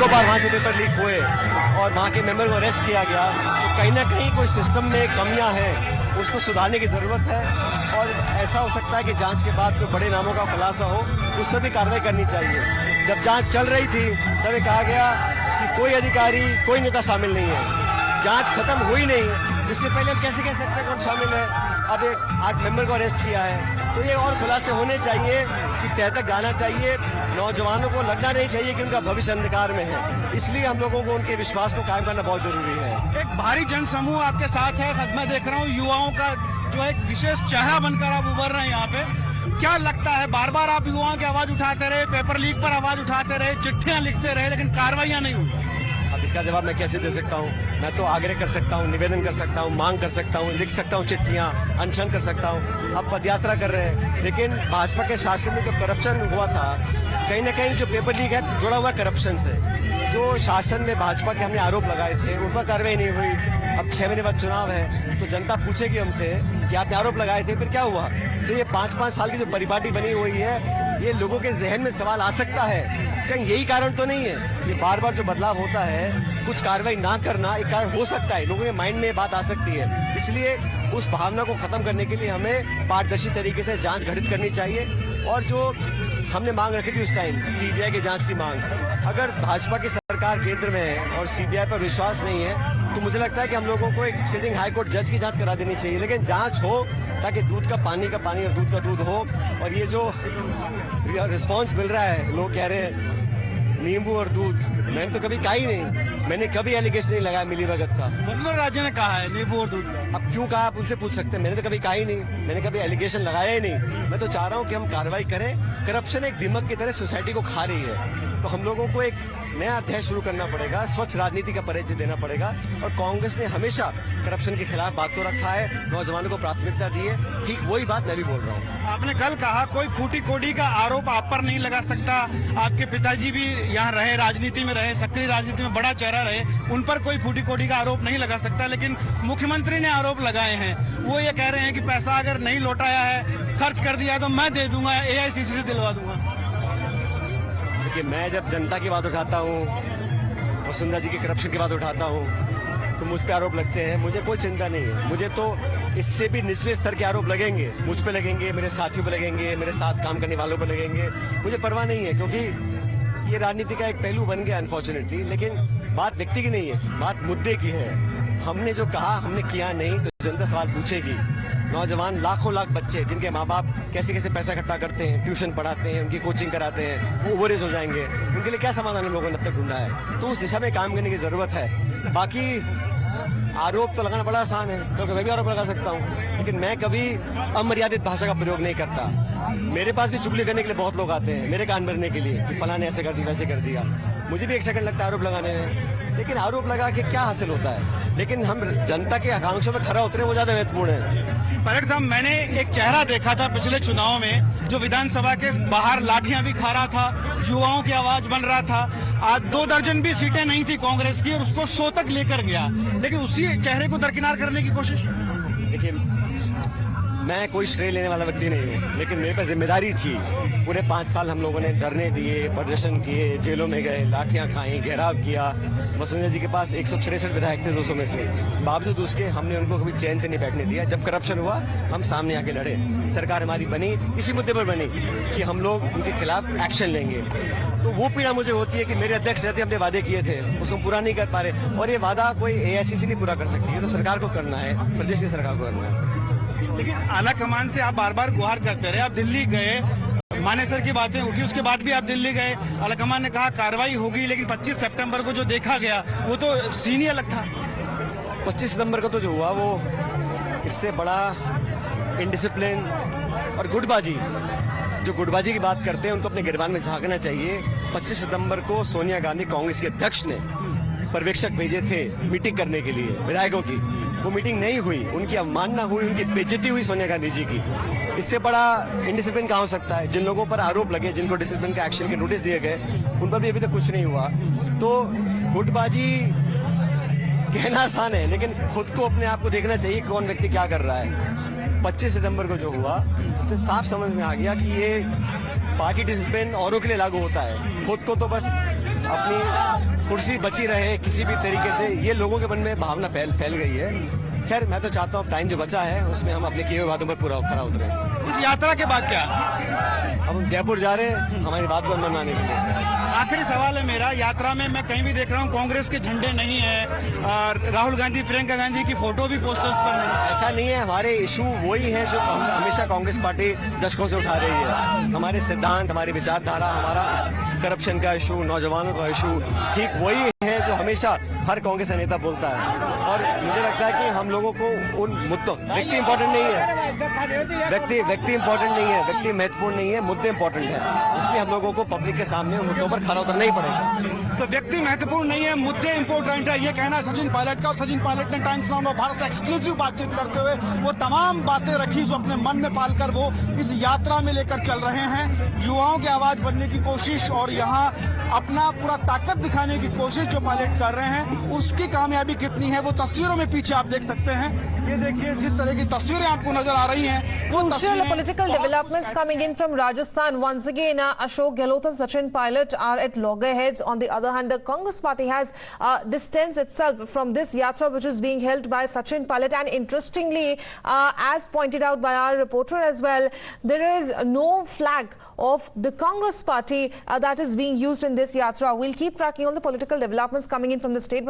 बार वहाँ से paper leak हुए और वहाँ के मेंबर को अरेस्ट किया गया, तो कहीं ना कहीं कोई सिस्टम में कमियां हैं, उसको सुधारने की जरूरत है। और ऐसा हो सकता है कि जांच के बाद कोई बड़े नामों का खुलासा हो, उस पर भी कार्रवाई करनी चाहिए। जब जांच चल रही थी तब ये कहा गया कि कोई अधिकारी, कोई नेता शामिल नहीं है। जांच खत्म हुई नहीं, इससे पहले हम कैसे कह सकते हैं कौन शामिल है। अब एक 8 मेंबर को अरेस्ट किया है, तो ये और खुलासे होने चाहिए, इसकी तह तक जाना चाहिए। नौजवानों को लगना नहीं चाहिए कि उनका भविष्य अंधकार में है, इसलिए हम लोगों को उनके विश्वास को कायम करना बहुत जरूरी है। एक भारी जन समूह आपके साथ है, मैं देख रहा हूँ युवाओं का जो एक विशेष चेहरा बनकर आप उभर रहे हैं यहाँ पे। क्या लगता है, बार बार आप युवाओं की आवाज उठाते रहे, पेपर लीक पर आवाज उठाते रहे, चिट्ठियां लिखते रहे, लेकिन कार्रवाइयां नहीं हुई। अब इसका जवाब मैं कैसे दे सकता हूँ? मैं तो आग्रह कर सकता हूँ, निवेदन कर सकता हूँ, मांग कर सकता हूँ, लिख सकता हूँ चिट्ठियां, अनशन कर सकता हूँ। अब पदयात्रा कर रहे हैं, लेकिन भाजपा के शासन में जो करप्शन हुआ था, कहीं ना कहीं जो पेपर लीक है जुड़ा हुआ करप्शन से। जो शासन में भाजपा के हमने आरोप लगाए थे उन पर कार्रवाई नहीं हुई। अब 6 महीने बाद चुनाव है, तो जनता पूछेगी हमसे कि आपने आरोप लगाए थे, फिर क्या हुआ? तो ये 5-5 साल की जो परिपाटी बनी हुई है, ये लोगों के जहन में सवाल आ सकता है, कहीं यही कारण तो नहीं है? ये बार बार जो बदलाव होता है, कुछ कार्रवाई ना करना एक कारण हो सकता है, लोगों के माइंड में बात आ सकती है। इसलिए उस भावना को खत्म करने के लिए हमें पारदर्शी तरीके से जांच घटित करनी चाहिए। और जो हमने मांग रखी थी उस टाइम, सीबीआई की जांच की मांग, अगर भाजपा की सरकार केंद्र में है और सीबीआई पर विश्वास नहीं है, तो मुझे लगता है कि हम लोगों को एक सिटिंग हाईकोर्ट जज की जांच करा देनी चाहिए। लेकिन जांच हो ताकि दूध का पानी और दूध का दूध हो। और ये जो रिस्पॉन्स मिल रहा है, लोग कह रहे हैं नींबू और दूध, मैंने तो कभी कहा ही नहीं, मैंने कभी एलिगेशन नहीं लगाया मिलीभगत का। वसुंधरा राजे ने कहा है नींबू और दूध। अब क्यों कहा, आप उनसे पूछ सकते हैं, मैंने तो कभी कहा ही नहीं, मैंने कभी एलिगेशन लगाया ही नहीं। मैं तो चाह रहा हूँ कि हम कार्रवाई करें। करप्शन एक दीमक की तरह सोसाइटी को खा रही है, तो हम लोगों को एक नया अध्याय शुरू करना पड़ेगा, स्वच्छ राजनीति का परिचय देना पड़ेगा। और कांग्रेस ने हमेशा करप्शन के खिलाफ बात तो रखा है, नौजवानों को प्राथमिकता दी है, ठीक वही बात मैं भी बोल रहा हूँ। आपने कल कहा कोई फूटी कोडी का आरोप आप पर नहीं लगा सकता। आपके पिताजी भी यहाँ रहे, राजनीति में रहे, सक्रिय राजनीति में बड़ा चेहरा रहे, उन पर कोई फूटी कोडी का आरोप नहीं लगा सकता। लेकिन मुख्यमंत्री ने आरोप लगाए हैं, वो ये कह रहे हैं कि पैसा अगर नहीं लौटाया है, खर्च कर दिया तो मैं दे दूंगा, AICC से दिलवा दूंगा। देखिए, मैं जब जनता की बात उठाता हूँ, वसुंधरा जी की करप्शन की बात उठाता हूँ, तो मुझ पे आरोप लगते हैं। मुझे कोई चिंता नहीं है, मुझे तो इससे भी निचले स्तर के आरोप लगेंगे, मुझ पे लगेंगे, मेरे साथियों पे लगेंगे, मेरे साथ काम करने वालों पे लगेंगे, मुझे परवाह नहीं है। क्योंकि ये राजनीति का एक पहलू बन गया अनफॉर्चुनेटली। लेकिन बात व्यक्ति की नहीं है, बात मुद्दे की है। हमने जो कहा हमने किया नहीं, तो जनता सवाल पूछेगी। नौजवान लाखों लाख बच्चे जिनके माँ बाप कैसे कैसे पैसा इकट्ठा करते हैं, ट्यूशन पढ़ाते हैं, उनकी कोचिंग कराते हैं, वो ओवरेज हो जाएंगे, उनके लिए क्या समाधान हम लोगों ने अब तक ढूंढा है? तो उस दिशा में काम करने की जरूरत है। बाकी आरोप तो लगाना बड़ा आसान है, क्योंकि मैं भी आरोप लगा सकता हूँ, लेकिन मैं कभी अमर्यादित भाषा का प्रयोग नहीं करता। मेरे पास भी चुगली करने के लिए बहुत लोग आते हैं, मेरे कान भरने के लिए कि फलाने ऐसे कर दिया, वैसे कर दिया। मुझे भी 1 सेकंड लगता है आरोप लगाने में, लेकिन आरोप लगा के क्या हासिल होता है? लेकिन हम जनता के आकांक्षों में खरा उतरे, वो ज्यादा महत्वपूर्ण है। पलट साहब, मैंने एक चेहरा देखा था पिछले चुनाव में, जो विधानसभा के बाहर लाठियां भी खा रहा था, युवाओं की आवाज बन रहा था। आज 2 दर्जन भी सीटें नहीं थी कांग्रेस की, और उसको 100 तक लेकर गया। लेकिन उसी चेहरे को दरकिनार करने की कोशिश। देखिए, मैं कोई श्रेय लेने वाला व्यक्ति नहीं हूँ, लेकिन मेरे पे जिम्मेदारी थी। पूरे 5 साल हम लोगों ने धरने दिए, प्रदर्शन किए, जेलों में गए, लाठियां खाई, घेराव किया। वसुंधरा जी के पास 163 विधायक थे 200 में से, बावजूद उसके हमने उनको कभी चैन से नहीं बैठने दिया। जब करप्शन हुआ हम सामने आके लड़े। सरकार हमारी बनी इसी मुद्दे पर बनी कि हम लोग उनके खिलाफ एक्शन लेंगे। तो वो पीड़ा मुझे होती है कि मेरे अध्यक्ष रहते हमने वादे किए थे, उसको पूरा नहीं कर पा रहे। और ये वादा कोई AICC नहीं पूरा कर सकती, ये तो सरकार को करना है, प्रदेश की सरकार को करना है। लेकिन आला कमान से आप बार बार गुहार करते रहे, आप दिल्ली गए, मानेसर की बातें उठी, उसके बाद भी आप दिल्ली गए, आला कमान ने कहा कार्रवाई होगी, लेकिन 25 सितंबर को जो देखा गया वो तो सीन ही अलग था। 25 सितंबर को तो जो हुआ वो इससे बड़ा इनडिसिप्लिन और गुटबाजी, जो गुटबाजी की बात करते हैं उनको अपने गिरबान में झांकना चाहिए। 25 सितंबर को सोनिया गांधी कांग्रेस के अध्यक्ष ने पर्यवेक्षक भेजे थे मीटिंग करने के लिए विधायकों की, वो मीटिंग नहीं हुई, उनकी अवमानना हुई, उनकी बेइज्जती हुई सोनिया गांधी जी की। इससे बड़ा इनडिसिप्लिन कहाँ हो सकता है? जिन लोगों पर आरोप लगे, जिनको डिसिप्लिन का एक्शन के नोटिस दिए गए, उन पर भी अभी तक कुछ नहीं हुआ। तो गुटबाजी कहना आसान है, लेकिन खुद को अपने आप को देखना चाहिए कौन व्यक्ति क्या कर रहा है। 25 सितंबर को जो हुआ तो साफ समझ में आ गया कि ये पार्टी डिसिप्लिन औरों के लिए लागू होता है, खुद को तो बस अपनी कुर्सी बची रहे किसी भी तरीके से, ये लोगों के मन में भावना फैल गई है। खैर मैं तो चाहता हूँ टाइम जो बचा है उसमें हम अपने किए हुए वादों पर पूरा खरा उतरे। इस यात्रा के बाद क्या? अब हम जयपुर जा रहे हैं हमारी बात को मनाने के लिए। आखिरी सवाल है मेरा, यात्रा में मैं कहीं भी देख रहा हूँ कांग्रेस के झंडे नहीं है और राहुल गांधी प्रियंका गांधी की फोटो भी पोस्टर्स पर नहीं है। ऐसा नहीं है, हमारे इशू वही हैं जो हमेशा कांग्रेस पार्टी दशकों से उठा रही है। हमारे सिद्धांत, हमारी विचारधारा, हमारा करप्शन का इशू, नौजवानों का इशू ठीक वही है जो हमेशा हर कांग्रेस नेता बोलता है। और मुझे लगता है कि हम लोगों को उन मुद्दों, व्यक्ति इंपॉर्टेंट नहीं है, व्यक्ति इंपॉर्टेंट नहीं है, व्यक्ति महत्वपूर्ण नहीं है, मुद्दे इंपॉर्टेंट है। इसलिए हम लोगों को पब्लिक के सामने उन मुद्दों पर खरा उतरना ही पड़ेगा। तो व्यक्ति महत्वपूर्ण नहीं है, मुद्दे इंपॉर्टेंट है, ये कहना सचिन पायलट का। और सचिन पायलट ने टाइम्स नाउ ऑफ भारत से एक्सक्लूसिव बातचीत करते हुए वो तमाम बातें रखी जो अपने मन में पालकर वो इस यात्रा में लेकर चल रहे हैं। युवाओं की आवाज बनने की कोशिश और यहाँ अपना पूरा ताकत दिखाने की कोशिश जो पायलट कर रहे हैं, उसकी कामयाबी कितनी है वो तस्वीरों में पीछे आप देख सकते हैं। ये देखिए जिस तरह की तस्वीरें आपको नजर आ रही हैं वो Crucial political developments coming in from Rajasthan. Once again, Ashok Gehlot and Sachin Pilot are at loggerheads. On the other hand, the Congress party has distanced itself from this yatra which is being held by Sachin Pilot. And interestingly, as pointed out by our reporter as well, there is no flag of the Congress party that is being used in this yatra. We'll keep tracking all the political developments coming in from the state.